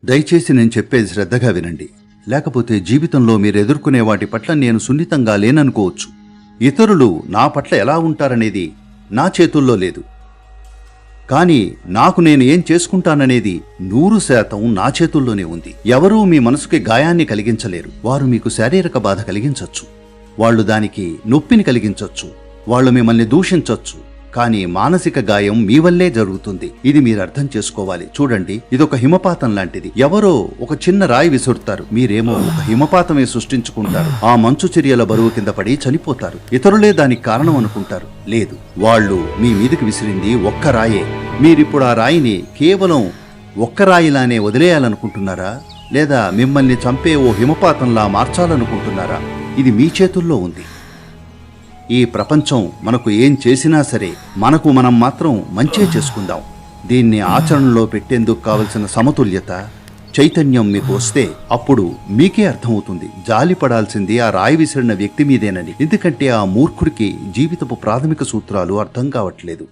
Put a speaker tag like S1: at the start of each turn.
S1: దయచేసి నేను చెప్పేది శ్రద్ధగా వినండి. లేకపోతే జీవితంలో మీరు ఎదుర్కొనే వాటి పట్ల నేను సున్నితంగా లేననుకోవచ్చు. ఇతరులు నా పట్ల ఎలా ఉంటారనేది నా చేతుల్లో లేదు. కానీ నాకు నేను ఏం చేసుకుంటాననేది 100% నా చేతుల్లోనే ఉంది. ఎవరూ మీ మనసుకి గాయాన్ని కలిగించలేరు. వారు మీకు శారీరక బాధ కలిగించొచ్చు, వాళ్ళు దానికి నొప్పిని కలిగించొచ్చు, వాళ్ళు మిమ్మల్ని దూషించొచ్చు. కానీ మానసిక గాయం మీ వల్లే జరుగుతుంది. ఇది మీరు అర్థం చేసుకోవాలి. చూడండి, ఇదొక హిమపాతం లాంటిది. ఎవరో ఒక చిన్న రాయి విసురుతారు, మీరేమో ఒక హిమపాతమే సృష్టించుకుంటారు. ఆ మంచు చర్యల బరువు కింద పడి చనిపోతారు. ఇతరులే దానికి కారణం అనుకుంటారు. లేదు, వాళ్ళు మీ మీదకి విసిరింది ఒక్క రాయే. మీరిప్పుడు ఆ రాయిని కేవలం ఒక్క రాయిలానే వదిలేయాలనుకుంటున్నారా, లేదా మిమ్మల్ని చంపే ఓ హిమపాతంలా మార్చాలనుకుంటున్నారా? ఇది మీ చేతుల్లో ఉంది. ఈ ప్రపంచం మనకు ఏం చేసినా సరే మనకు మనం మాత్రం మంచే చేసుకుందాం. దీన్ని ఆచరణలో పెట్టేందుకు కావలసిన సమతుల్యత, చైతన్యం మీకు వస్తే అప్పుడు మీకే అర్థమవుతుంది జాలి పడాల్సింది ఆ రాయి విసిరిన వ్యక్తి మీదేనని. ఎందుకంటే ఆ మూర్ఖుడికి జీవితపు ప్రాథమిక సూత్రాలు అర్థం కావట్లేదు.